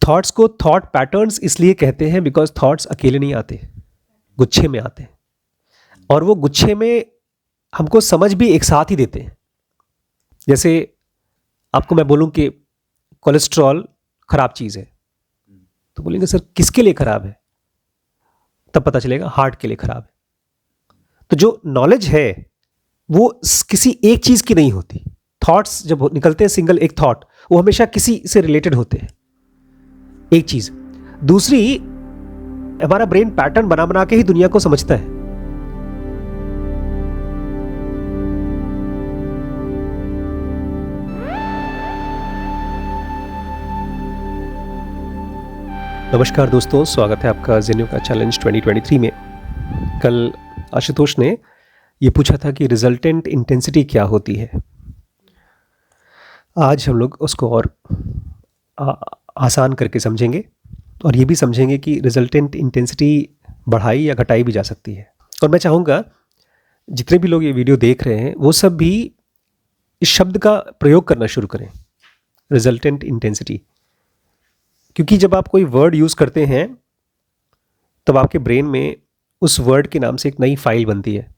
Thoughts को thought patterns इसलिए कहते हैं बिकॉज थॉट्स अकेले नहीं आते, गुच्छे में आते हैं, और वो गुच्छे में हमको समझ भी एक साथ ही देते हैं। जैसे आपको मैं बोलूं कि कोलेस्ट्रॉल खराब चीज़ है, तो बोलेंगे सर किसके लिए खराब है, तब पता चलेगा हार्ट के लिए खराब है। तो जो नॉलेज है वो किसी एक चीज़ की नहीं होती। थॉट्स जब निकलते हैं, सिंगल एक थॉट, वो हमेशा किसी से रिलेटेड होते हैं, एक चीज़। दूसरी, हमारा ब्रेन पैटर्न बना बना के ही दुनिया को समझता है। नमस्कार दोस्तों, स्वागत है आपका जेन्यू का चैलेंज 2023 में। कल आशुतोष ने ये पूछा था कि रिजल्टेंट इंटेंसिटी क्या होती है। आज हम लोग उसको और आसान करके समझेंगे और ये भी समझेंगे कि रिजल्टेंट इंटेंसिटी बढ़ाई या घटाई भी जा सकती है। और मैं चाहूँगा जितने भी लोग ये वीडियो देख रहे हैं वो सब भी इस शब्द का प्रयोग करना शुरू करें, रिजल्टेंट इंटेंसिटी। क्योंकि जब आप कोई वर्ड यूज़ करते हैं तब आपके ब्रेन में उस वर्ड के नाम से एक नई फाइल बनती है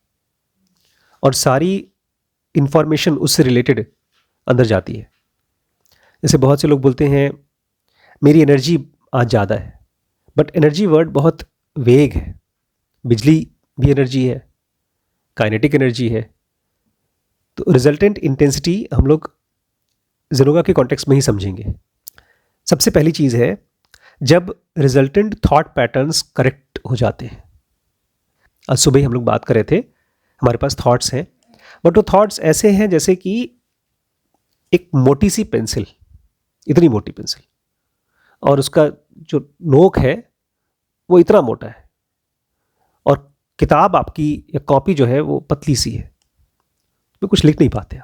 और सारी इंफॉर्मेशन उससे रिलेटेड अंदर जाती है। जैसे बहुत से लोग बोलते हैं मेरी एनर्जी आज ज़्यादा है, बट एनर्जी वर्ड बहुत वेग है। बिजली भी एनर्जी है, काइनेटिक एनर्जी है। तो रिजल्टेंट इंटेंसिटी हम लोग ज़ेनोगा के कॉन्टेक्स्ट में ही समझेंगे। सबसे पहली चीज़ है जब रिजल्टेंट थॉट पैटर्न्स करेक्ट हो जाते हैं। आज सुबह ही हम लोग बात कर रहे थे, हमारे पास थॉट्स हैं, बट वो थॉट्स ऐसे हैं जैसे कि एक मोटी सी पेंसिल, इतनी मोटी पेंसिल, और उसका जो नोक है वो इतना मोटा है, और किताब आपकी या कॉपी जो है वो पतली सी है, तो कुछ लिख नहीं पाते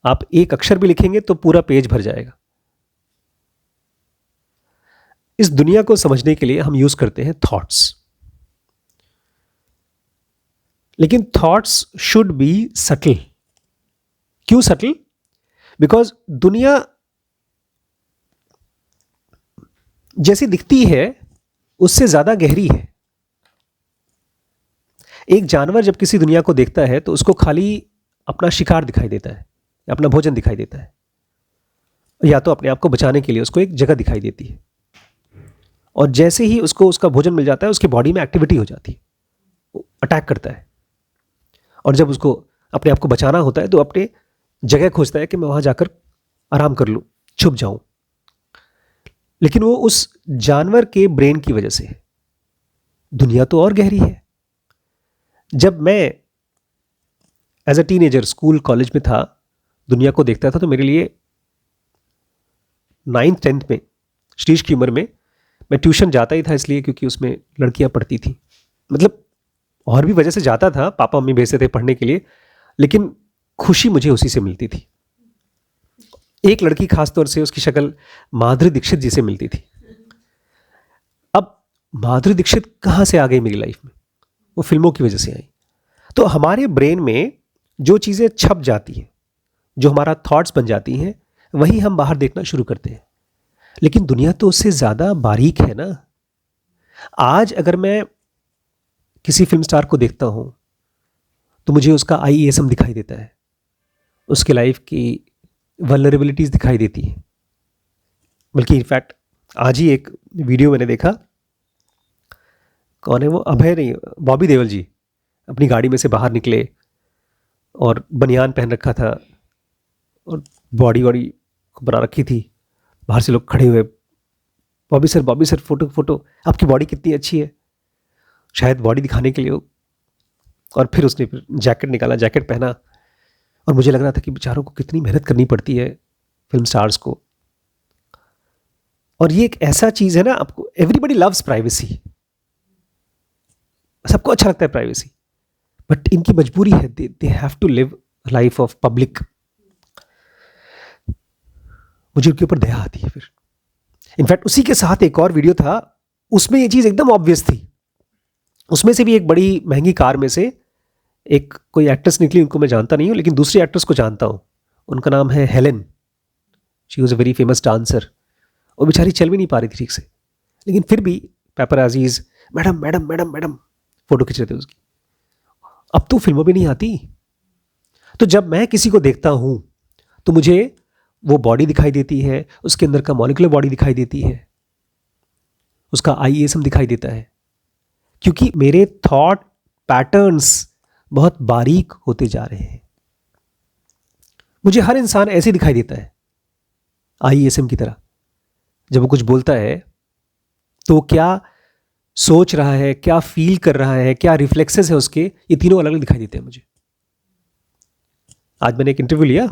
आप एक अक्षर भी लिखेंगे तो पूरा पेज भर जाएगा। इस दुनिया को समझने के लिए हम यूज करते हैं थॉट्स, लेकिन थॉट्स शुड बी सटल। क्यों सटल? बिकॉज दुनिया जैसी दिखती है उससे ज्यादा गहरी है। एक जानवर जब किसी दुनिया को देखता है तो उसको खाली अपना शिकार दिखाई देता है, अपना भोजन दिखाई देता है, या तो अपने आप को बचाने के लिए उसको एक जगह दिखाई देती है। और जैसे ही उसको उसका भोजन मिल जाता है उसकी बॉडी में एक्टिविटी हो जाती है, वो अटैक करता है। और जब उसको अपने आप को बचाना होता है तो अपने जगह खोजता है कि मैं वहां जाकर आराम कर लूं, छुप जाऊं। लेकिन वो उस जानवर के ब्रेन की वजह से है। दुनिया तो और गहरी है। जब मैं as a teenager school college में था, दुनिया को देखता था, तो मेरे लिए 9th 10th में, स्टीज की उम्र में, मैं ट्यूशन जाता ही था इसलिए क्योंकि उसमें लड़कियां पढ़ती थी। मतलब और भी वजह से जाता था, पापा मम्मी भेजते थे पढ़ने के लिए, लेकिन खुशी मुझे उसी से मिलती थी। एक लड़की खासतौर से, उसकी शक्ल माधुरी दीक्षित जी से मिलती थी। अब माधुरी दीक्षित कहाँ से आ गई मेरी लाइफ में? वो फिल्मों की वजह से आई। तो हमारे ब्रेन में जो चीज़ें छप जाती हैं, जो हमारा थॉट्स बन जाती हैं, वही हम बाहर देखना शुरू करते हैं। लेकिन दुनिया तो उससे ज़्यादा बारीक है ना। आज अगर मैं किसी फिल्म स्टार को देखता हूं तो मुझे उसका IESM दिखाई देता है, उसके लाइफ की वल्नरेबिलिटीज़ दिखाई देती हैं। बल्कि इनफैक्ट आज ही एक वीडियो मैंने देखा, कौन है वो, अभय नहीं, बॉबी देओल जी अपनी गाड़ी में से बाहर निकले और बनियान पहन रखा था और बॉडी को बना रखी थी। बाहर से लोग खड़े हुए, बॉबी सर फोटो, आपकी बॉडी कितनी अच्छी है, शायद बॉडी दिखाने के लिए हो। और फिर उसने जैकेट निकाला, जैकेट पहना, और मुझे लग रहा था कि बेचारों को कितनी मेहनत करनी पड़ती है फिल्म स्टार्स को। और ये एक ऐसा चीज है ना, आपको एवरीबडी लव्स प्राइवेसी, सबको अच्छा लगता है प्राइवेसी, बट इनकी मजबूरी है, they have to live life of public. मुझे उनके ऊपर दया आती है। फिर इनफैक्ट उसी के साथ एक और वीडियो था, उसमें ये चीज़ एकदम ऑब्वियस थी। उसमें से भी एक बड़ी महंगी कार में से एक कोई एक्ट्रेस निकली, उनको मैं जानता नहीं हूँ, लेकिन दूसरी एक्ट्रेस को जानता हूँ। उनका नाम है Helen. She was a very famous dancer. वो बेचारी चल भी नहीं पा रही थी ठीक से, लेकिन फिर भी paparazzi madam madam madam madam photo खींच रहे थे उसकी। अब तो फिल्मों में नहीं आती। तो जब मैं किसी को देखता हूं तो मुझे वो बॉडी दिखाई देती है, उसके अंदर का मॉलिक्यूलर बॉडी दिखाई देती है, उसका आईएसएम दिखाई देता है, क्योंकि मेरे थॉट पैटर्न्स बहुत बारीक होते जा रहे हैं। मुझे हर इंसान ऐसे दिखाई देता है आईएसएम की तरह। जब वो कुछ बोलता है तो वो क्या सोच रहा है, क्या फील कर रहा है, क्या रिफ्लेक्सेस है उसके, ये तीनों अलग अलग दिखाई देते हैं मुझे। आज मैंने एक इंटरव्यू लिया,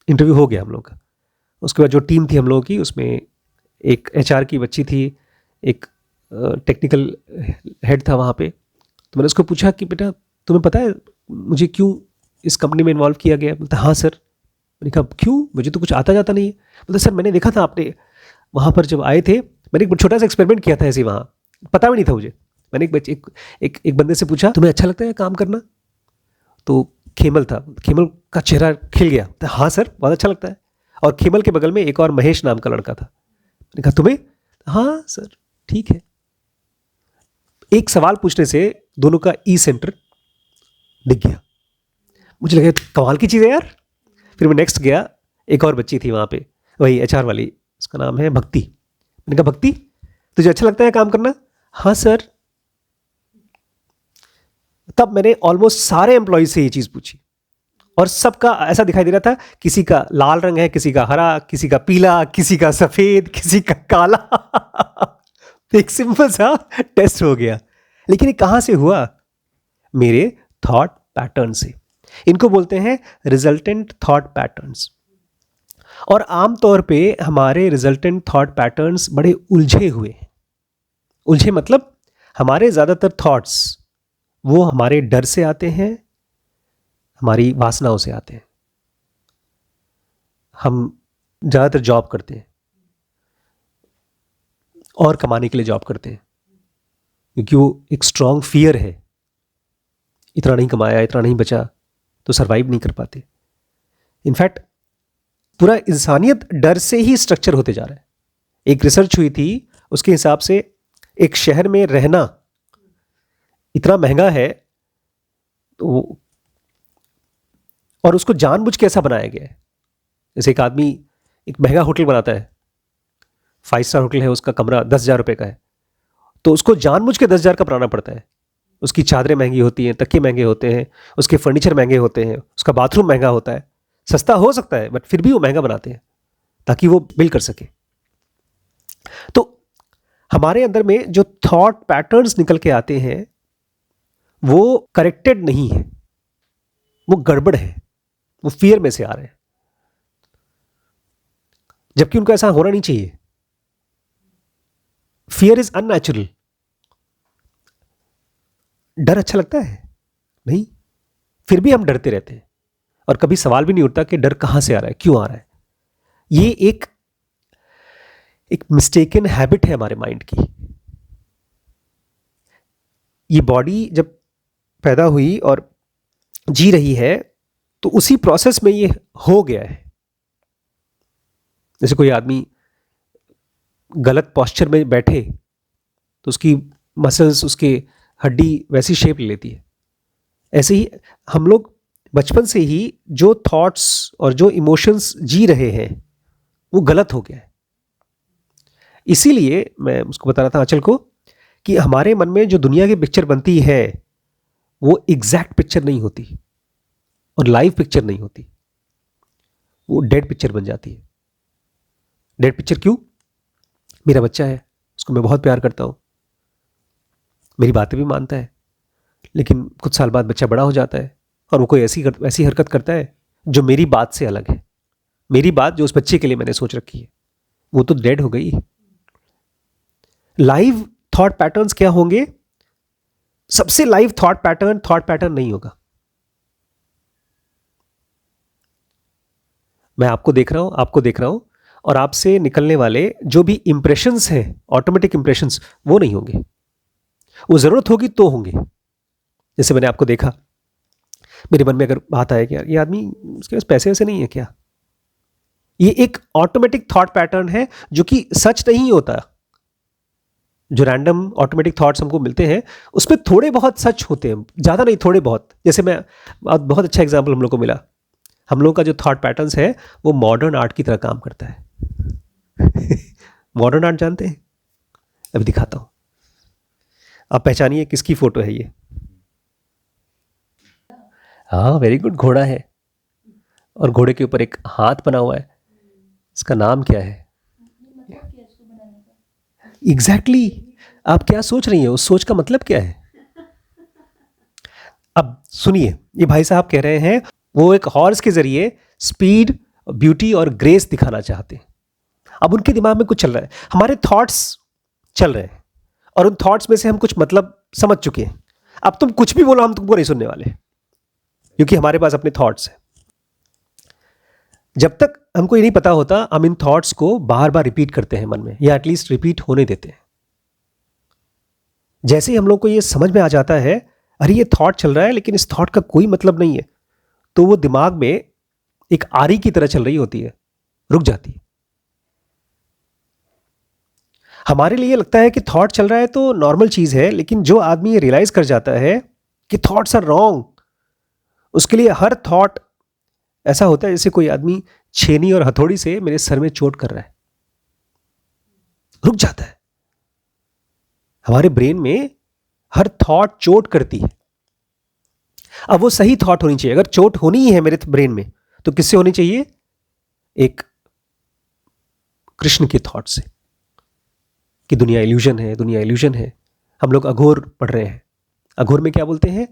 इंटरव्यू हो गया हम लोग का। उसके बाद जो टीम थी हम लोगों की, उसमें एक एचआर की बच्ची थी, एक टेक्निकल हेड था वहाँ पे। तो मैंने उसको पूछा कि बेटा तुम्हें पता है मुझे क्यों इस कंपनी में इन्वॉल्व किया गया? बोलता हाँ सर। मैंने कहा क्यों, मुझे तो कुछ आता जाता नहीं है। बोलता सर मैंने देखा था आपने वहाँ पर जब आए थे, मैंने एक छोटा सा एक्सपेरिमेंट किया था ऐसे ही, वहाँ पता भी नहीं था मुझे। मैंने एक बंदे से पूछा तुम्हें अच्छा लगता है काम करना? तो खेमल था, खेमल का चेहरा खिल गया। तो हाँ सर बहुत अच्छा लगता है। और खेमल के बगल में एक और महेश नाम का लड़का था। मैंने कहा तुम्हें? हाँ सर ठीक है। एक सवाल पूछने से दोनों का ई सेंटर दिख गया। मुझे लगा कमाल की चीज़ है यार। फिर मैं नेक्स्ट गया, एक और बच्ची थी वहाँ पे, वही एचआर वाली, उसका नाम है भक्ति। मैंने कहा भक्ति तुझे अच्छा लगता है काम करना? हाँ सर। तब मैंने ऑलमोस्ट सारे एम्प्लॉय से ये चीज़ पूछी और सबका ऐसा दिखाई दे रहा था, किसी का लाल रंग है, किसी का हरा, किसी का पीला, किसी का सफ़ेद, किसी का काला। एक सिंपल सा टेस्ट हो गया। लेकिन ये कहाँ से हुआ? मेरे थॉट पैटर्न से। इनको बोलते हैं रिजल्टेंट थॉट पैटर्न्स। और आमतौर पे हमारे रिजल्टेंट थॉट पैटर्न्स बड़े उलझे हुए हैं। उलझे मतलब हमारे ज़्यादातर थॉट्स वो हमारे डर से आते हैं, हमारी वासनाओं से आते हैं। हम ज़्यादातर जॉब करते हैं और कमाने के लिए जॉब करते हैं, क्योंकि वो एक स्ट्रॉन्ग फियर है, इतना नहीं कमाया, इतना नहीं बचा तो सरवाइव नहीं कर पाते। इनफैक्ट पूरा इंसानियत डर से ही स्ट्रक्चर होते जा रहा है। एक रिसर्च हुई थी, उसके हिसाब से एक शहर में रहना इतना महंगा है तो, और उसको जानबूझ के ऐसा बनाया गया है। जैसे एक आदमी एक महंगा होटल बनाता है, 5 स्टार होटल है, उसका कमरा 10,000 रुपये का है, तो उसको जानबूझ के 10,000 का बनाना पड़ता है। उसकी चादरें महंगी होती हैं, तकिए महंगे होते हैं, उसके फर्नीचर महंगे होते हैं, उसका बाथरूम महंगा होता है। सस्ता हो सकता है बट फिर भी वो महंगा बनाते हैं ताकि वो बिल कर सके। तो हमारे अंदर में जो थॉट पैटर्न्स निकल के आते हैं वो करेक्टेड नहीं है, वो गड़बड़ है, वो फियर में से आ रहे हैं, जबकि उनको ऐसा होना नहीं चाहिए। Fear is unnatural. डर अच्छा लगता है? नहीं, फिर भी हम डरते रहते हैं और कभी सवाल भी नहीं उठता कि डर कहां से आ रहा है, क्यों आ रहा है। ये एक मिस्टेकन हैबिट है हमारे माइंड की। ये बॉडी जब पैदा हुई और जी रही है तो उसी प्रोसेस में ये हो गया है। जैसे कोई आदमी गलत पोस्चर में बैठे तो उसकी मसल्स, उसके हड्डी वैसी शेप ले लेती है। ऐसे ही हम लोग बचपन से ही जो थॉट्स और जो इमोशंस जी रहे हैं वो गलत हो गया है। इसीलिए मैं उसको बता रहा था आंचल को कि हमारे मन में जो दुनिया की पिक्चर बनती है वो एग्जैक्ट पिक्चर नहीं होती और लाइव पिक्चर नहीं होती, वो डेड पिक्चर बन जाती है। डेड पिक्चर क्यों? मेरा बच्चा है, उसको मैं बहुत प्यार करता हूं, मेरी बातें भी मानता है, लेकिन कुछ साल बाद बच्चा बड़ा हो जाता है और वो कोई ऐसी हरकत करता है जो मेरी बात से अलग है। मेरी बात जो उस बच्चे के लिए मैंने सोच रखी है वो तो डेड हो गई। लाइव थॉट पैटर्न्स क्या होंगे? सबसे लाइव थॉट पैटर्न नहीं होगा। मैं आपको देख रहा हूं और आपसे निकलने वाले जो भी इंप्रेशंस हैं, ऑटोमेटिक इंप्रेशंस, वो नहीं होंगे। वो जरूरत होगी तो होंगे। जैसे मैंने आपको देखा, मेरे मन में अगर बात आए कि यार ये आदमी, उसके पास पैसे वैसे नहीं है क्या, ये एक ऑटोमेटिक थॉट पैटर्न है जो कि सच नहीं होता। जो रैंडम ऑटोमेटिक थॉट्स हमको मिलते हैं उसमें थोड़े बहुत सच होते हैं, ज़्यादा नहीं, थोड़े बहुत। जैसे मैं बहुत अच्छा एग्जाम्पल हम लोग को मिला, हम लोग का जो थॉट पैटर्न्स है वो मॉडर्न आर्ट की तरह काम करता है। मॉडर्न आर्ट जानते हैं? अभी दिखाता हूँ, आप पहचानिए किसकी फोटो है ये। हाँ, वेरी गुड, घोड़ा है और घोड़े के ऊपर एक हाथ बना हुआ है। इसका नाम क्या है? एग्जैक्टली आप क्या सोच रही हैं? उस सोच का मतलब क्या है? अब सुनिए, ये भाई साहब कह रहे हैं वो एक हॉर्स के जरिए स्पीड, ब्यूटी और ग्रेस दिखाना चाहते हैं। अब उनके दिमाग में कुछ चल रहा है, हमारे थॉट्स चल रहे हैं और उन थॉट्स में से हम कुछ मतलब समझ चुके हैं। अब तुम कुछ भी बोलो हम तुमको नहीं सुनने वाले, क्योंकि हमारे पास अपने थॉट्स हैं। जब तक हमको ये नहीं पता होता हम इन थॉट्स को बार बार रिपीट करते हैं मन में, या एटलीस्ट रिपीट होने देते हैं। जैसे ही हम लोग को ये समझ में आ जाता है अरे ये थॉट चल रहा है लेकिन इस थॉट का कोई मतलब नहीं है, तो वो दिमाग में एक आरी की तरह चल रही होती है, रुक जाती है। हमारे लिए लगता है कि थॉट चल रहा है तो नॉर्मल चीज है, लेकिन जो आदमी ये रियलाइज कर जाता है कि थॉट्स आर रॉन्ग, उसके लिए हर थॉट ऐसा होता है जैसे कोई आदमी छेनी और हथौड़ी से मेरे सर में चोट कर रहा है, रुक जाता है। हमारे ब्रेन में हर थॉट चोट करती है। अब वो सही थॉट होनी चाहिए। अगर चोट होनी ही है मेरे ब्रेन में तो किससे होनी चाहिए? एक कृष्ण के थॉट से, कि दुनिया इल्यूजन है, दुनिया इल्यूजन है। हम लोग अघोर पढ़ रहे हैं। अघोर में क्या बोलते हैं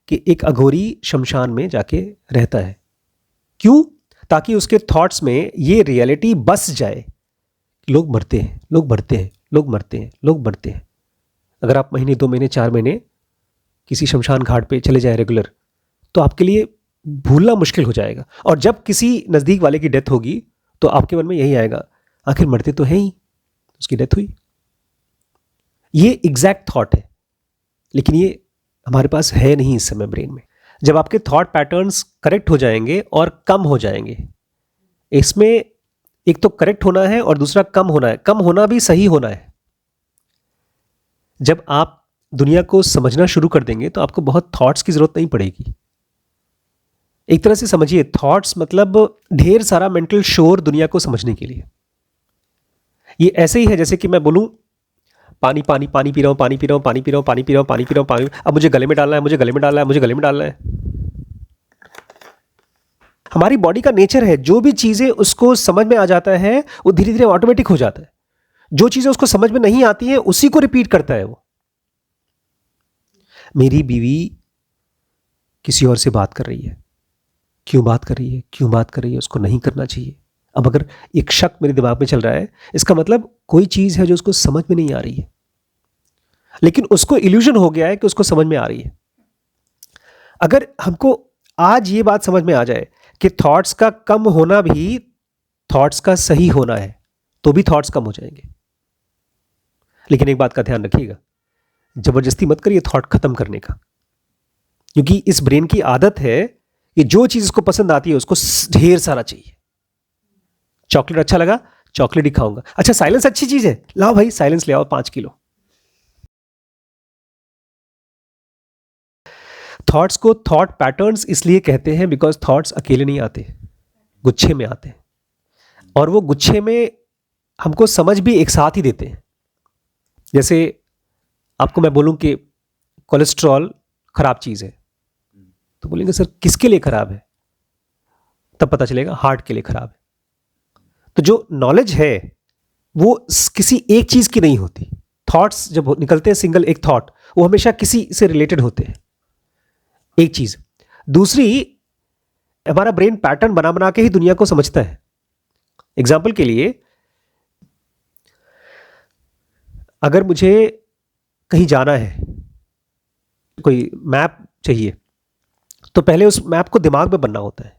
कि एक अघोरी शमशान में जाके रहता है। क्यों? ताकि उसके थॉट्स में ये रियलिटी बस जाए, लोग मरते हैं, लोग मरते हैं, लोग मरते हैं, लोग मरते हैं। अगर आप महीने, 2 महीने, 4 महीने किसी शमशान घाट पे चले जाए रेगुलर, तो आपके लिए भूलना मुश्किल हो जाएगा। और जब किसी नज़दीक वाले की डेथ होगी तो आपके मन में यही आएगा, आखिर मरते तो हैं ही, उसकी डेथ हुई। ये एग्जैक्ट थॉट है, लेकिन ये हमारे पास है नहीं इस समय ब्रेन में। जब आपके थॉट पैटर्न्स करेक्ट हो जाएंगे और कम हो जाएंगे, इसमें एक तो करेक्ट होना है और दूसरा कम होना है। कम होना भी सही होना है। जब आप दुनिया को समझना शुरू कर देंगे तो आपको बहुत थॉट्स की जरूरत नहीं पड़ेगी। एक तरह से समझिए, थॉट्स मतलब ढेर सारा मेंटल शोर दुनिया को समझने के लिए। ये ऐसे ही है जैसे कि मैं बोलूं पानी पानी पानी पी रहा हूं, पानी पी रहा हूं, पानी पी रहा हूं, पानी पी रहा हूं, पानी पी रहा हूं, पानी, अब मुझे गले में डालना है, मुझे गले में डालना है, मुझे गले में डालना है। हमारी बॉडी का नेचर है, जो भी चीजें उसको समझ में आ जाता है वो धीरे धीरे ऑटोमेटिक हो जाता है। जो चीजें उसको समझ में नहीं आती हैं उसी को रिपीट करता है वो। मेरी बीवी किसी और से बात कर रही है, क्यों बात कर रही है, क्यों बात कर रही है, उसको नहीं करना चाहिए। अब अगर एक शक मेरे दिमाग में चल रहा है, इसका मतलब कोई चीज है जो उसको समझ में नहीं आ रही है, लेकिन उसको इल्यूजन हो गया है कि उसको समझ में आ रही है। अगर हमको आज ये बात समझ में आ जाए कि थॉट्स का कम होना भी थॉट्स का सही होना है, तो भी थॉट्स कम हो जाएंगे। लेकिन एक बात का ध्यान रखिएगा, जबरदस्ती मत करिए थॉट खत्म करने का, क्योंकि इस ब्रेन की आदत है कि जो चीज उसको पसंद आती है उसको ढेर सारा चाहिए। चॉकलेट अच्छा लगा, चॉकलेट ही खाऊंगा। अच्छा, साइलेंस अच्छी चीज है, लाओ भाई साइलेंस ले आओ 5 किलो। थॉट्स को थॉट पैटर्न्स इसलिए कहते हैं बिकॉज थॉट्स अकेले नहीं आते, गुच्छे में आते हैं। और वो गुच्छे में हमको समझ भी एक साथ ही देते हैं। जैसे आपको मैं बोलूं कि कोलेस्ट्रॉल खराब चीज है, तो बोलेंगे सर किसके लिए खराब है? तब पता चलेगा हार्ट के लिए खराब है। तो जो नॉलेज है वो किसी एक चीज की नहीं होती। थॉट्स जब निकलते हैं, सिंगल एक थॉट, वो हमेशा किसी से रिलेटेड होते हैं, एक चीज। दूसरी, हमारा ब्रेन पैटर्न बना बना के ही दुनिया को समझता है। एग्जाम्पल के लिए, अगर मुझे कहीं जाना है, कोई मैप चाहिए, तो पहले उस मैप को दिमाग में बनना होता है।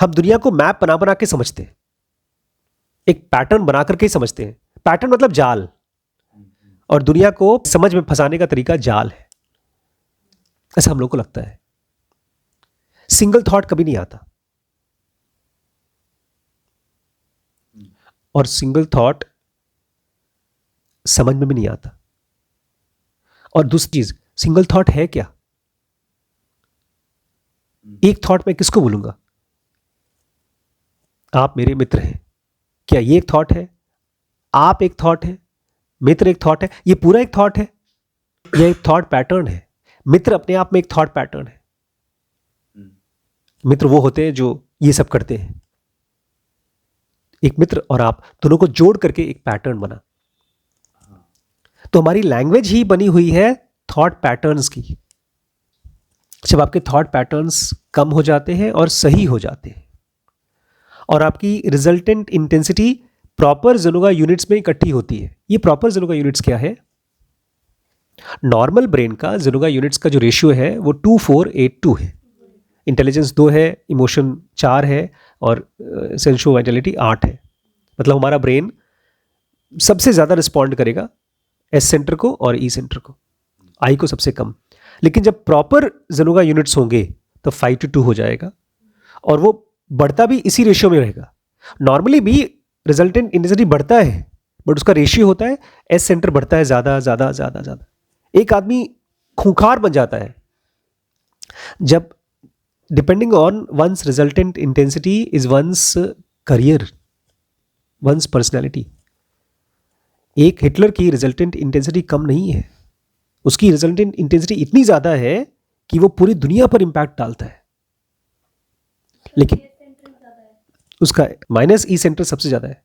हम दुनिया को मैप बना बना के समझते हैं, एक पैटर्न बना करके ही समझते हैं। पैटर्न मतलब जाल, और दुनिया को समझ में फंसाने का तरीका जाल है, ऐसा हम लोग को लगता है। सिंगल थॉट कभी नहीं आता। और सिंगल थॉट समझ में भी नहीं आता। और दूसरी चीज, सिंगल थॉट है क्या? एक थॉट मैं किसको बोलूंगा? आप मेरे मित्र हैं, क्या ये एक थॉट है? आप एक थॉट है, मित्र एक थॉट है, ये पूरा एक थॉट है? यह एक थॉट पैटर्न है। मित्र अपने आप में एक थॉट पैटर्न है। मित्र वो होते हैं जो ये सब करते हैं। एक मित्र और आप दोनों को जोड़ करके एक पैटर्न बना। तो हमारी लैंग्वेज ही बनी हुई है थॉट पैटर्न्स की। जब आपके थॉट पैटर्न्स कम हो जाते हैं और सही हो जाते हैं और आपकी रिजल्टेंट इंटेंसिटी प्रॉपर ज़ेनोगा यूनिट्स में इकट्ठी होती है। ये प्रॉपर ज़ेनोगा यूनिट्स क्या है? नॉर्मल ब्रेन का ज़ेनोगा यूनिट्स का जो रेशियो है वो 2482 है। इंटेलिजेंस 2 है, इमोशन 4 है और सेंसुअल वाइटलिटी 8 है। मतलब हमारा ब्रेन सबसे ज़्यादा रिस्पॉन्ड करेगा एस सेंटर को और ई सेंटर को, आई को सबसे कम। लेकिन जब प्रॉपर ज़ेनोगा यूनिट्स होंगे तो 5:2 हो जाएगा और वो बढ़ता भी इसी रेशियो में रहेगा। नॉर्मली भी रिजल्टेंट इंटेंसिटी बढ़ता है बट उसका रेशियो होता है एस सेंटर बढ़ता है ज़्यादा ज़्यादा ज़्यादा ज़्यादा। एक आदमी खूंखार बन जाता है जब depending on one's resultant intensity is one's career, one's personality. एक हिटलर की रिजल्टेंट इंटेंसिटी कम नहीं है, उसकी रिजल्टेंट इंटेंसिटी इतनी ज़्यादा है कि वो पूरी दुनिया पर इंपैक्ट डालता है। लेकिन उसका माइनस ई सेंटर सबसे ज़्यादा है।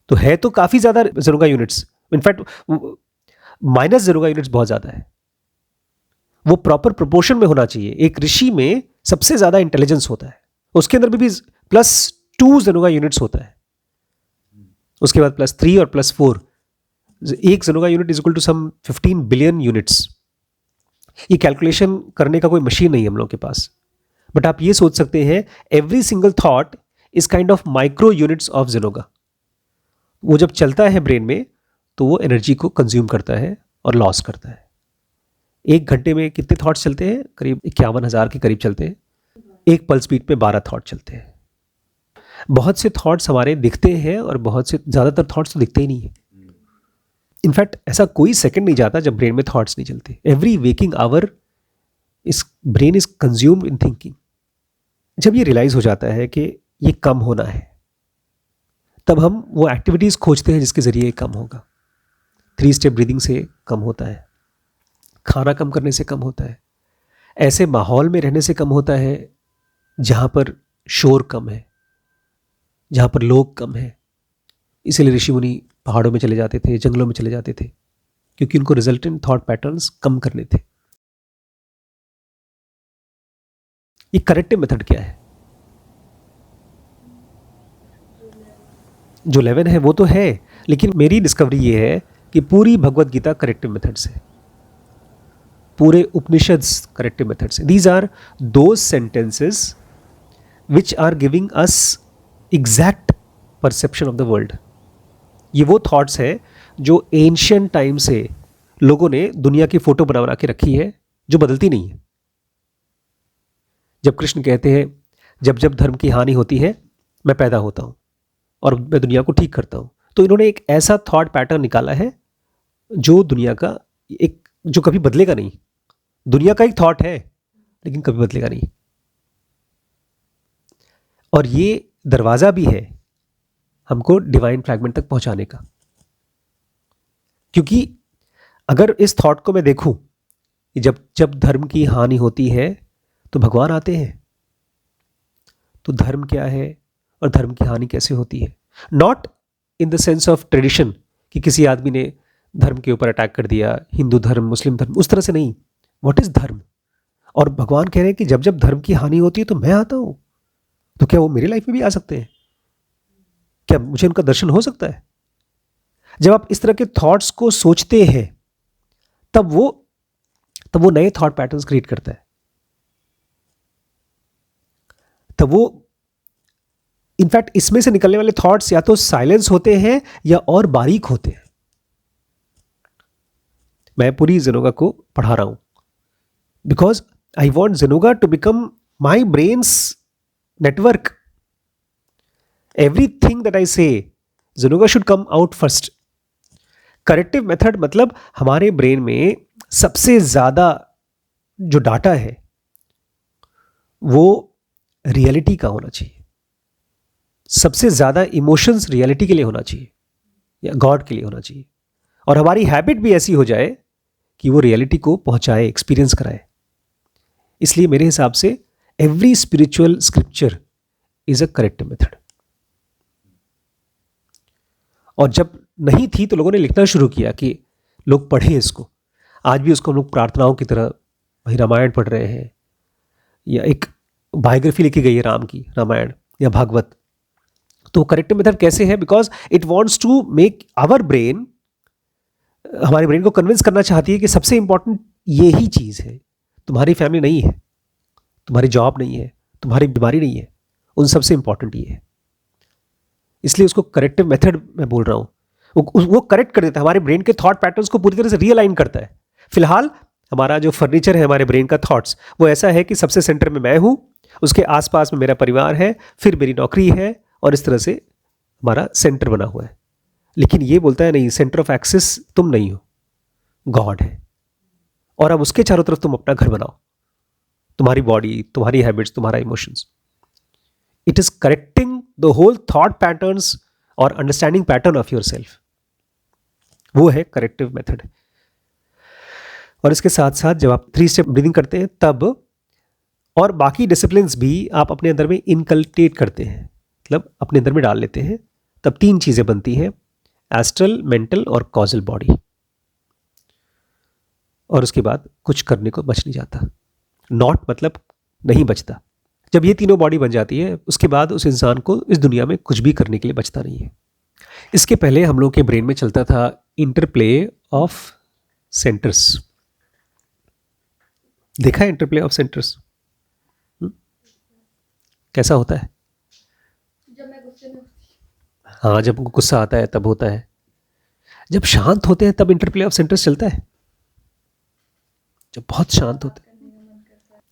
तो है तो काफ़ी ज़्यादा ज़ेनोगा यूनिट्स, इनफैक्ट माइनस ज़ेनोगा यूनिट्स बहुत ज़्यादा है। वो प्रॉपर प्रोपोर्शन में होना चाहिए। एक ऋषि में सबसे ज़्यादा इंटेलिजेंस होता है, उसके अंदर भी +2 ज़ेनोगा यूनिट्स होता है, उसके बाद +3 और +4। एक Zenoga unit is equal to some 15 billion units. ये कैलकुलेशन करने का कोई मशीन नहीं है हम लोग के पास, बट आप ये सोच सकते हैं every single thought is kind of micro units of Zenoga. वो जब चलता है ब्रेन में तो वो एनर्जी को कंज्यूम करता है और लॉस करता है। एक घंटे में कितने थॉट्स चलते हैं? करीब 51,000 के करीब चलते हैं। एक पल्स बीट पे 12 थॉट चलते हैं। बहुत से थॉट्स हमारे दिखते हैं और बहुत से, ज़्यादातर थॉट्स तो दिखते ही नहीं है। इनफैक्ट ऐसा कोई सेकंड नहीं जाता जब ब्रेन में थॉट्स नहीं चलते। एवरी वेकिंग आवर इस brain is consumed in thinking. जब ये रियलाइज हो जाता है कि ये कम होना है, तब हम वो एक्टिविटीज़ खोजते हैं जिसके ज़रिए ये कम होगा। 3 स्टेप ब्रीदिंग से कम होता है, खाना कम करने से कम होता है, ऐसे माहौल में रहने से कम होता है जहाँ पर शोर कम है, जहाँ पर लोग कम हैं। इसीलिए ऋषि मुनि पहाड़ों में चले जाते थे, जंगलों में चले जाते थे, क्योंकि उनको रिजल्टेंट थॉट पैटर्न्स कम करने थे। ये करेक्टिव मेथड क्या है? जो 11 है वो तो है, लेकिन मेरी डिस्कवरी ये है कि पूरी भगवत गीता करेक्टिव मेथड्स है, पूरे उपनिषद्स करेक्टिव मेथड्स है। These are those sentences which are giving us exact perception of the world. ये वो थॉट्स है जो एंशियंट टाइम से लोगों ने दुनिया की फोटो बना बना के रखी है, जो बदलती नहीं है। जब कृष्ण कहते हैं जब जब धर्म की हानि होती है मैं पैदा होता हूं और मैं दुनिया को ठीक करता हूं, तो इन्होंने एक ऐसा थॉट पैटर्न निकाला है जो दुनिया का एक, जो कभी बदलेगा नहीं। दुनिया का एक थॉट है लेकिन कभी बदलेगा नहीं। और ये दरवाजा भी है हमको डिवाइन फ्रैगमेंट तक पहुंचाने का। क्योंकि अगर इस थॉट को मैं देखूं कि जब जब धर्म की हानि होती है तो भगवान आते हैं, तो धर्म क्या है और धर्म की हानि कैसे होती है? Not in the sense of tradition कि किसी आदमी ने धर्म के ऊपर अटैक कर दिया, हिंदू धर्म, मुस्लिम धर्म, उस तरह से नहीं। व्हाट इज धर्म? और भगवान कह रहे हैं कि जब जब धर्म की हानि होती है तो मैं आता हूं। तो क्या वो मेरी लाइफ में भी आ सकते हैं? क्या मुझे उनका दर्शन हो सकता है? जब आप इस तरह के थॉट्स को सोचते हैं तब वो नए थॉट पैटर्न्स क्रिएट करता है। तब वो इनफैक्ट इसमें से निकलने वाले थॉट्स या तो साइलेंस होते हैं या और बारीक होते हैं। मैं पूरी ज़ेनोगा को पढ़ा रहा हूं because I want Zenoga to become my brain's network. Everything that I say Zenoga should come out first. Corrective method मतलब हमारे ब्रेन में सबसे ज़्यादा जो डाटा है वो रियलिटी का होना चाहिए, सबसे ज़्यादा इमोशंस रियलिटी के लिए होना चाहिए या गॉड के लिए होना चाहिए, और हमारी हैबिट भी ऐसी हो जाए कि वो रियलिटी को पहुंचाए, एक्सपीरियंस कराए। इसलिए मेरे हिसाब से every spiritual scripture is a corrective method. और जब नहीं थी तो लोगों ने लिखना शुरू किया कि लोग पढ़ें इसको। आज भी उसको हम लोग प्रार्थनाओं की तरह वही रामायण पढ़ रहे हैं, या एक बायोग्राफी लिखी गई है राम की, रामायण या भागवत। तो करेक्टिव मेथड कैसे है? Because it wants to make our brain, हमारे ब्रेन को कन्विंस करना चाहती है कि सबसे इंपॉर्टेंट ये ही चीज़ है, तुम्हारी फैमिली नहीं है, तुम्हारी जॉब नहीं है, तुम्हारी बीमारी नहीं है, उन सबसे इंपॉर्टेंट ये है। इसलिए उसको करेक्टिव मेथड मैं बोल रहा हूँ। वो करेक्ट कर देता है, हमारे ब्रेन के थॉट पैटर्न्स को पूरी तरह से रीअलाइन करता है। फिलहाल हमारा जो फर्नीचर है हमारे ब्रेन का थॉट्स, वो ऐसा है कि सबसे सेंटर में मैं हूँ, उसके आसपास में मेरा परिवार है, फिर मेरी नौकरी है, और इस तरह से हमारा सेंटर बना हुआ है। लेकिन ये बोलता है नहीं, सेंटर ऑफ एक्सेस तुम नहीं हो, गॉड है, और अब उसके चारों तरफ तुम अपना घर बनाओ, तुम्हारी बॉडी, तुम्हारी हैबिट्स, तुम्हारा emotions. It is correcting the whole thought patterns और understanding pattern of yourself. वो है करेक्टिव मेथड। और इसके साथ साथ जब आप 3 स्टेप ब्रीदिंग करते हैं तब, और बाकी डिसिप्लिन्स भी आप अपने अंदर में इनकल्टेट करते हैं, मतलब अपने अंदर में डाल लेते हैं, तब 3 चीज़ें बनती हैं, एस्ट्रल, मेंटल और कॉजल बॉडी। और उसके बाद कुछ करने को बच नहीं जाता। नॉट मतलब नहीं बचता। जब ये तीनों बॉडी बन जाती है उसके बाद उस इंसान को इस दुनिया में कुछ भी करने के लिए बचता नहीं है। इसके पहले हम लोग के ब्रेन में चलता था इंटरप्ले ऑफ सेंटर्स। देखा है इंटरप्ले ऑफ सेंटर्स? कैसा होता है? जब मैं गुस्से में, हाँ, जब गुस्सा आता है तब होता है, जब शांत होते हैं तब इंटरप्ले ऑफ सेंटर्स चलता है, जब बहुत शांत होते हैं।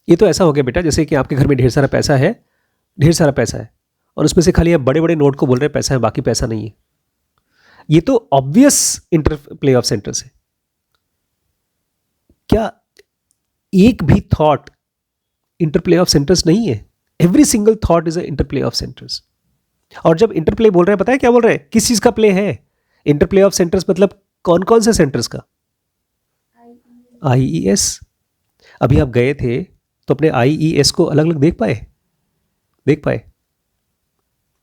ये तो ऐसा हो गया बेटा जैसे कि आपके घर में ढेर सारा पैसा है, ढेर सारा पैसा है, और उसमें से खाली आप बड़े बड़े नोट को बोल रहे हैं पैसा है, बाकी पैसा नहीं है। ये तो ऑब्वियस इंटरप्ले ऑफ सेंटर्स है। क्या एक भी थॉट इंटरप्ले ऑफ सेंटर्स नहीं है? Every single thought is a interplay of centres. और जब इंटरप्ले बोल रहे हैं, पता है क्या बोल रहे हैं? किस चीज का प्ले है? इंटरप्ले ऑफ सेंटर्स मतलब कौन कौन से सेंटर्स का? IES। अभी आप गए थे तो अपने IES को अलग अलग देख पाए? देख पाए?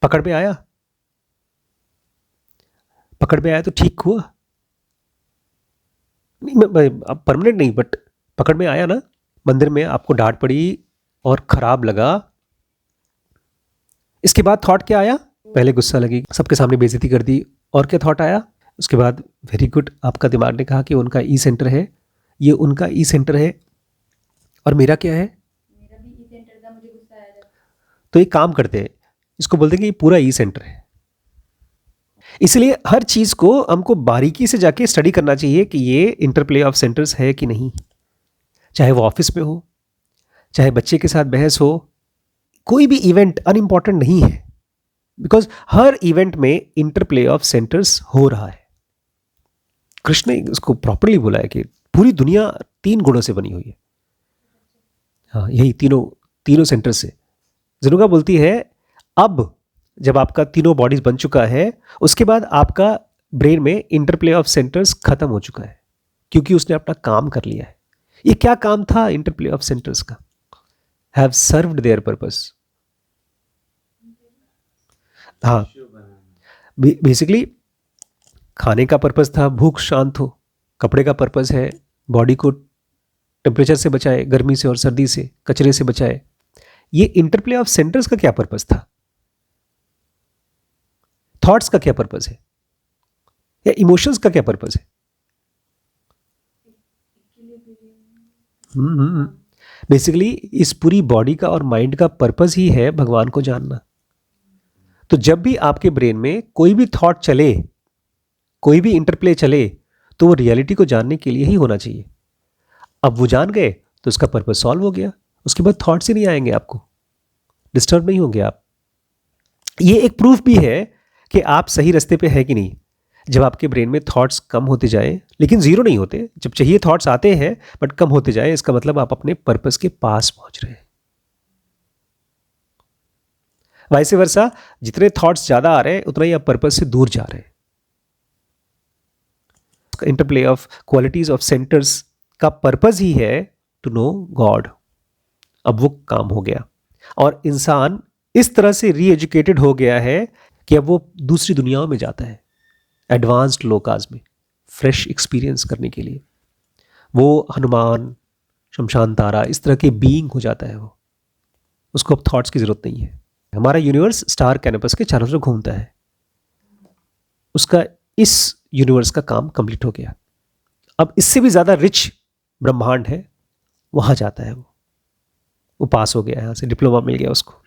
पकड़ में आया? पकड़ में आया तो ठीक हुआ नहीं, परमानेंट नहीं, बट पकड़ में आया ना। मंदिर में आपको डांट पड़ी और खराब लगा, इसके बाद थॉट क्या आया? पहले गुस्सा लगी, सबके सामने बेइज्जती कर दी, और क्या थॉट आया उसके बाद? वेरी गुड, आपका दिमाग ने कहा कि उनका ई सेंटर है, ये उनका ई सेंटर है, और मेरा क्या है? मेरा भी ई सेंटर था, मुझे गुस्सा आया जब। तो एक काम करते हैं, इसको बोलते हैं कि ये पूरा ई सेंटर है। इसलिए हर चीज को हमको बारीकी से जाके स्टडी करना चाहिए कि ये इंटरप्ले ऑफ सेंटर्स है कि नहीं। चाहे वो ऑफिस में हो, चाहे बच्चे के साथ बहस हो, कोई भी इवेंट अनइम्पॉर्टेंट नहीं है, बिकॉज हर इवेंट में इंटरप्ले ऑफ सेंटर्स हो रहा है। कृष्ण ने उसको प्रॉपरली बोला है कि पूरी दुनिया 3 गुणों से बनी हुई है। हाँ, यही तीनों सेंटर से। ज़ेनोगा बोलती है अब जब आपका तीनों बॉडीज बन चुका है, उसके बाद आपका ब्रेन में इंटरप्ले ऑफ सेंटर्स खत्म हो चुका है, क्योंकि उसने अपना काम कर लिया है। ये क्या काम था इंटरप्ले ऑफ सेंटर्स का? Have served there purpose. हाँ, बेसिकली खाने का पर्पस था भूख शांत हो, कपड़े का पर्पस है बॉडी को टेम्परेचर से बचाए, गर्मी से और सर्दी से, कचरे से बचाए। ये इंटरप्ले ऑफ सेंटर्स का क्या पर्पस था? थॉट्स का क्या पर्पस है, या इमोशंस का क्या पर्पस है? बेसिकली इस पूरी बॉडी का और माइंड का पर्पस ही है भगवान को जानना। तो जब भी आपके ब्रेन में कोई भी थॉट चले, कोई भी इंटरप्ले चले, तो वो रियलिटी को जानने के लिए ही होना चाहिए। अब वो जान गए तो उसका पर्पस सॉल्व हो गया, उसके बाद थॉट्स ही नहीं आएंगे, आपको डिस्टर्ब नहीं होंगे आप। ये एक प्रूफ भी है कि आप सही रास्ते पे है कि नहीं। जब आपके ब्रेन में थॉट्स कम होते जाएं, लेकिन ज़ीरो नहीं होते, जब चाहिए थॉट्स आते हैं बट कम होते जाएं, इसका मतलब आप अपने पर्पस के पास पहुंच रहे हैं। वाइस वर्सा, जितने थॉट्स ज़्यादा आ रहे हैं उतना ही आप पर्पस से दूर जा रहे हैं। Interplay of qualities of centres का पर्पस ही है टू नो गॉड। अब वो काम हो गया और इंसान इस तरह से री एजुकेटेड हो गया है कि अब वो दूसरी दुनियाओं में जाता है, एडवांस्ड लोकाज में फ्रेश एक्सपीरियंस करने के लिए। वो हनुमान, शमशान तारा, इस तरह के बीइंग हो जाता है। वो उसको अब थॉट्स की ज़रूरत नहीं है। हमारा यूनिवर्स स्टार कैनपस के चारों तरफ घूमता है, उसका इस यूनिवर्स का काम कंप्लीट हो गया। अब इससे भी ज़्यादा रिच ब्रह्मांड है, वहाँ जाता है वो पास हो गया, यहाँ से डिप्लोमा मिल गया उसको।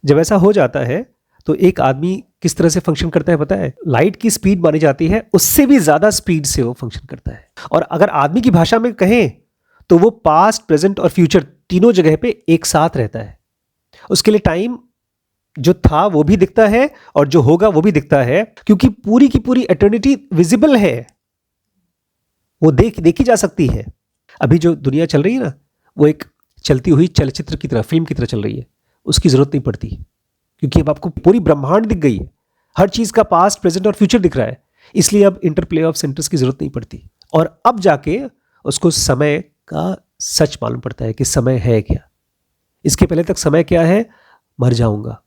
जब ऐसा हो जाता है तो एक आदमी किस तरह से फंक्शन करता है पता है? लाइट की स्पीड मानी जाती है, उससे भी ज़्यादा स्पीड से वो फंक्शन करता है। और अगर आदमी की भाषा में कहें तो वो पास्ट, प्रेजेंट और फ्यूचर तीनों जगह पे एक साथ रहता है। उसके लिए टाइम जो था वो भी दिखता है और जो होगा वो भी दिखता है, क्योंकि पूरी की पूरी एटर्निटी विजिबल है, वो देखी जा सकती है। अभी जो दुनिया चल रही है ना, वो एक चलती हुई चलचित्र की तरह, फिल्म की तरह चल रही है। उसकी जरूरत नहीं पड़ती, क्योंकि अब आपको पूरी ब्रह्मांड दिख गई है, हर चीज का पास्ट, प्रेजेंट और फ्यूचर दिख रहा है। इसलिए अब इंटरप्ले ऑफ सेंटर्स की जरूरत नहीं पड़ती। और अब जाके उसको समय का सच मालूम पड़ता है कि समय है क्या। इसके पहले तक समय क्या है? मर जाऊंगा,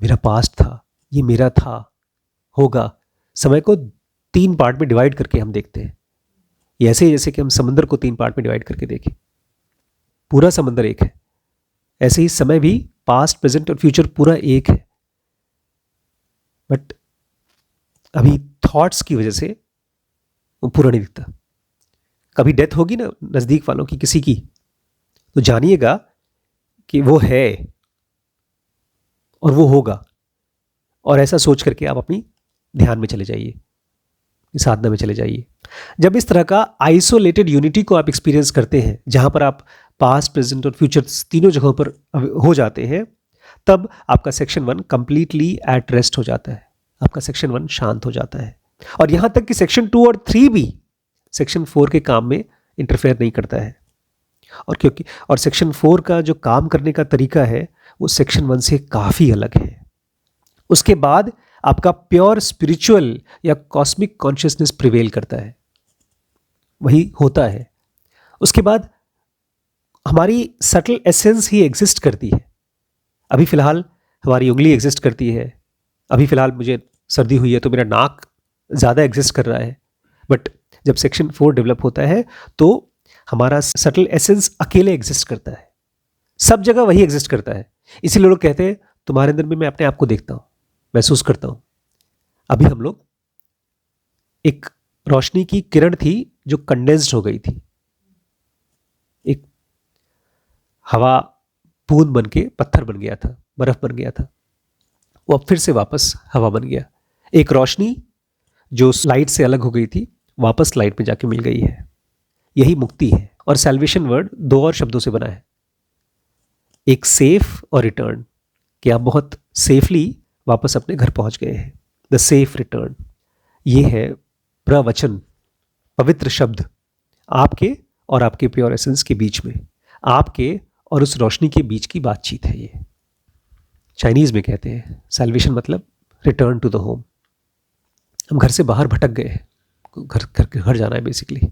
मेरा पास्ट था, ये मेरा था, होगा। समय को 3 पार्ट में डिवाइड करके हम देखते हैं। ये ऐसे जैसे कि हम समंदर को 3 पार्ट में डिवाइड करके देखें, पूरा समंदर एक है। ऐसे ही समय भी पास्ट, प्रेजेंट और फ्यूचर पूरा एक है। बट अभी थॉट्स की वजह से वो पूरा नहीं दिखता। कभी डेथ होगी ना नज़दीक वालों की किसी की, तो जानिएगा कि वो है और वो होगा। और ऐसा सोच करके आप अपनी ध्यान में चले जाइए, साधना में चले जाइए। जब इस तरह का आइसोलेटेड यूनिटी को आप एक्सपीरियंस करते हैं, जहां पर आप पास्ट, प्रेजेंट और फ्यूचर तीनों जगहों पर हो जाते हैं, तब आपका सेक्शन 1 कंप्लीटली एट रेस्ट हो जाता है। आपका सेक्शन 1 शांत हो जाता है। और यहां तक कि सेक्शन 2 और 3 भी सेक्शन 4 के काम में इंटरफेयर नहीं करता है। और सेक्शन 4 का जो काम करने का तरीका है वो सेक्शन 1 से काफ़ी अलग है। उसके बाद आपका प्योर स्पिरिचुअल या कॉस्मिक कॉन्शियसनेस प्रिवेल करता है, वही होता है। उसके बाद हमारी सटल एसेंस ही एग्जिस्ट करती है। अभी फ़िलहाल हमारी उंगली एग्जिस्ट करती है, अभी फ़िलहाल मुझे सर्दी हुई है तो मेरा नाक ज़्यादा एग्जिस्ट कर रहा है। बट जब सेक्शन 4 डेवलप होता है तो हमारा सटल एसेंस अकेले एग्जिस्ट करता है, सब जगह वही एग्जिस्ट करता है। इसीलिए लोग कहते हैं तुम्हारे अंदर में मैं अपने आप को देखता हूँ, महसूस करता हूँ। अभी हम लोग, एक रोशनी की किरण थी जो कंडेंस्ड हो गई थी, एक हवा बूंद बन के पत्थर बन गया था, बर्फ बन गया था, वो अब फिर से वापस हवा बन गया। एक रोशनी जो लाइट से अलग हो गई थी वापस लाइट में जाके मिल गई है। यही मुक्ति है। और सैल्वेशन वर्ड 2 और शब्दों से बना है, एक सेफ और रिटर्न, कि आप बहुत सेफली वापस अपने घर पहुंच गए हैं। द सेफ रिटर्न, ये है प्रवचन, पवित्र शब्द आपके और आपके प्योर एसेंस के बीच में, आपके और उस रोशनी के बीच की बातचीत है। ये चाइनीज में कहते हैं सैल्वेशन मतलब रिटर्न टू द होम। हम घर से बाहर भटक गए हैं, घर जाना है बेसिकली।